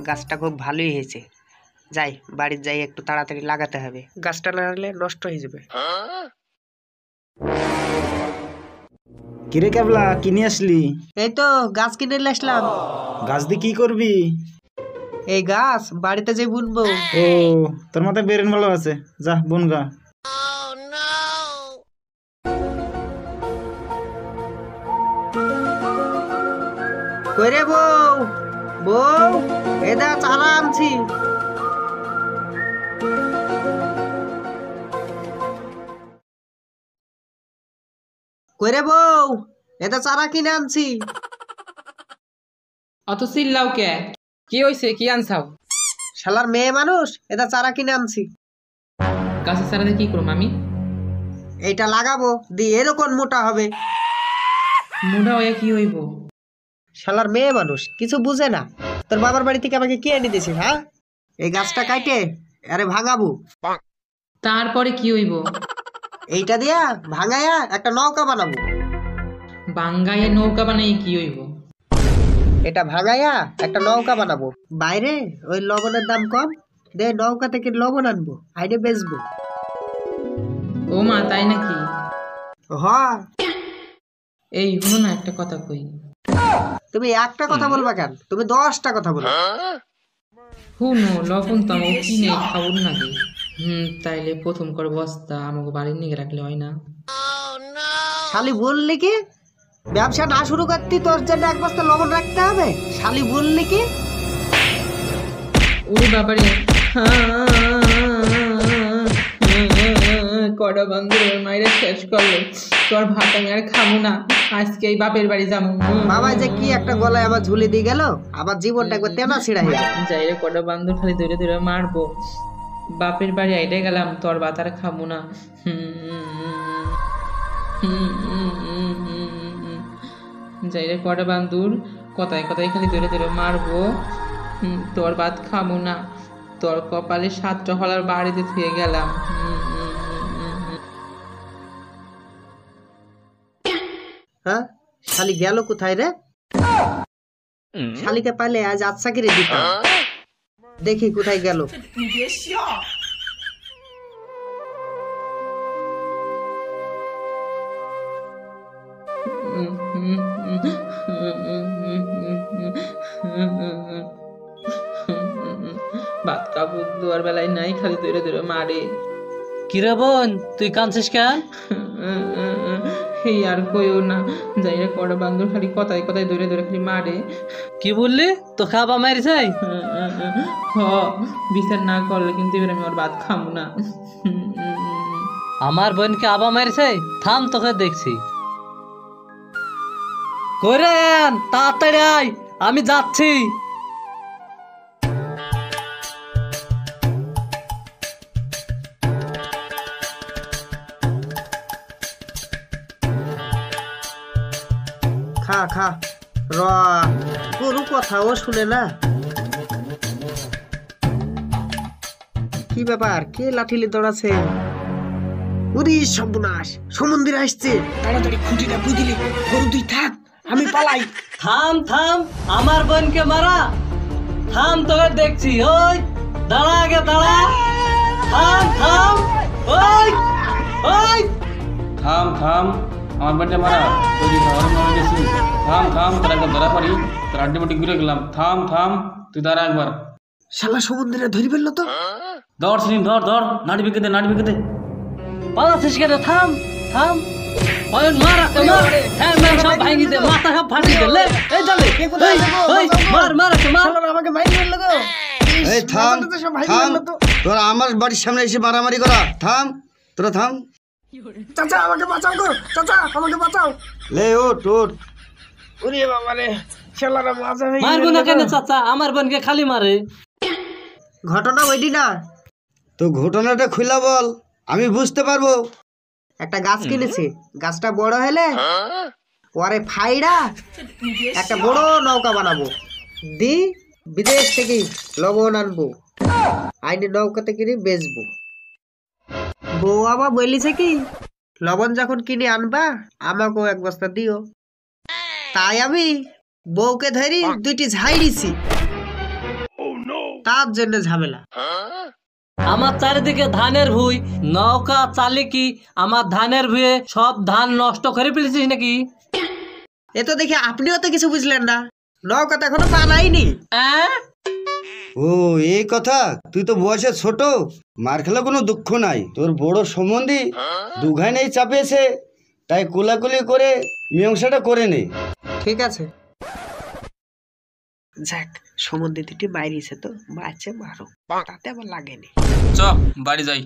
গাছটা খুব ভালোই হয়েছে। যাই বাড়ির যাই একটু তাড়াতাড়ি লাগাতে হবে, গাছটা না হলে নষ্ট হয়ে যাবে। কিরে কেবলা কিনে আসলি? এই তো গাছ কিনে নিয়ে আসলাম। গাছ দিয়ে কি করবি? এই গাছ বাড়িতে যে বুনবো। ও, তোর মাথায় বেরেন ভালো আছে, যা বুন গা। কইরে বউ, বউ এদা চারা আনছি। কইরে বউ, এটা চারা কিনে আনছি। অত চিল্লাও কে? কি হইছে? কি আনছাও? শালার মেয়ে মানুষ, এটা চারা কিনে আনছি। গাছের চারা দিয়ে কি করবো আমি? এইটা লাগাবো, দিয়ে এরকম মোটা হবে। মোটা হয়ে কি হইব? শালার মেয়ে মানুষ কিছু বুঝে না। তোর বাবার বাড়ি থেকে আমাকে কি এনে দিয়েছিস? হ্যাঁ, এই গাছটা কাটে আরে ভাঙাবো। তারপরে কি হইব? এইটা দিয়া ভাঙায়া একটা নৌকা বানাবো। বাঙ্গাইয়ে নৌকা বানাই কি হইব? এটা ভাঙায়া একটা নৌকা বানাবো। বাইরে ওই লবণের দাম কম, দে নৌকা থেকে লবণ আনবো, আইনে বেচবো। ও মা, তাই নাকি? হ, এই শুনো না, একটা কথা কই। তুমি একটা কথা বলবা কেন? তুমি 10টা কথা বলো। শুনো, লবণ তো আমাকে কিনে খাবো নাকি? তাইলে প্রথম করে বস্তা আমাকে বাড়ির নিয়ে রাখলে হয় না? শালি বললি কি ব্যবসা না শুরু করতে তোর জন্য এক বস্তা লবণ রাখতে হবে? শালি বললি কি? ওরে বাবারে, কটা বন্ধু মাইরে শেষ করলো। তোর ভাত আমি আর খাবো না, আজকে এই বাপের বাড়ি যাবো। বাবা যে কি একটা গলায় আবার ঝুলি দিয়ে গেল, আবার জীবনটা একবার তেনা ছিড়া হয়ে গেল। যাই রে, কটা বান্ধব খালি ধরে ধরে মারবো। বাপের বাড়ি আইডে গেলাম, তোর ভাত আর খাবো না। যাই রে, কটা বান্ধুর কথায় কথায় খালি ধরে ধরে মারবো। তোর ভাত খাবো না, তোর কপালে 7টা হলার বাড়িতে থুয়ে গেলাম। হ্যাঁ, শালি গেল কোথায় রে? শালিকে পালে আজ আচ্ছা করে দিতাম। দেখি কোথায় গেল। ভাত খাবো, দুয়ার বেলায় নাই, খালি ধরে ধরে মারে। কিরে বোন, তুই কাঁদছিস কেন? এই আর কইও না, যাই রে, কটা বান্ধব খালি কথায় কথায় ধরে ধরে খালি মারে। কি বললি? তো খাবা মারিছে? হ, বিচার না করলে কিন্তু এবার আমি ওর ভাত খাবো না। আমার বোনকে আবা মারিছে? থাম, তোকে দেখছি। করে তাড়াতাড়ি আয়, আমি যাচ্ছি। খা খা, র গরু কথাও শুনে না। কি ব্যাপার, কে লাঠিলে দৌড়াছে? উরি সর্বনাশ, সমুদ্রে আসছে। তাড়াতাড়ি খুঁটিটা বুঝলি, গরু তুই থাক, আমি পালাই। থাম থাম, আমার বোনকে মারা। থাম, তোকে দেখছি। ওই দাঁড়া, আগে দাঁড়া। থাম থাম, ওই ওই থাম থাম, আমার বাড়িতে মারা তৈরি খাওয়ার মনে গেছি। থাম থাম, তোর একবার ধরা পারি, তোর আড্ডি মুটি ঘুরে গেলাম। থাম থাম, তুই দাঁড়া একবার। শালা সমুদ্রে ধরি ফেললো তো। ধর সিন, ধর ধর, নাড়ি বিকে দে, নাড়ি বিকে দে। পালাচ্ছিস কেন? থাম থাম, ওই মার একটা মার, ঠ্যাং ম্যাং সব ভাঙি দে, মাথা সব ফাটি দে। লে, এই চলে, ওই মার মার একটা মার। আমাকে মাইরে ফেললো গো। এই থাম থাম, তোরা আমার বাড়ির সামনে এসে মারামারি করা। থাম, তোরা থাম। চাচা আমাকে বাঁচাও গো, চাচা আমাকে বাঁচাও। লে ওঠ ওঠ। ওরে বাবা রে, শালারা মাজা হয়ে মারবো না কেন চাচা? আমার বোনকে খালি মারে। ঘটনা ওইটি না। তো ঘটনাটা খুলে বল, আমি বুঝতে পারবো। একটা গাছ কিনেছি, গাছটা বড় হলে পরে ফাইড়া একটা বড় নৌকা বানাবো, দি বিদেশ থেকে লবণ আনবো, আইনে নৌকাতে কিনে বেচবো। বউ আবার বলিছে কি, লবণ যখন কিনে আনবা আমাকেও 1 বস্তা দিও। তাই আমি বউকে ধরি 2টি ঝাই দিছি। তার জন্য ঝামেলা। আমার চারিদিকে ধানের ভুঁই, নৌকা চালিকি আমার ধানের ভুঁয়ে সব ধান নষ্ট করে ফেলেছিস নাকি? এ তো দেখি আপনিও তো কিছু বুঝলেন না, নৌকা তো এখনো বানাইনি। ও এই কথা, তুই তো বয়সে ছোট, মার খেলে কোনো দুঃখ নাই। তোর বড় সম্বন্ধী দুঘাই নেই চাপিয়েছে, তাই কোলাকুলি করে মীমাংসাটা করে নে। ঠিক আছে, যাক সমুদ্র দুটি বাইরেছে তো বাচ্চা মারো, তাতে আবার লাগেনি। চ বাড়ি যাই।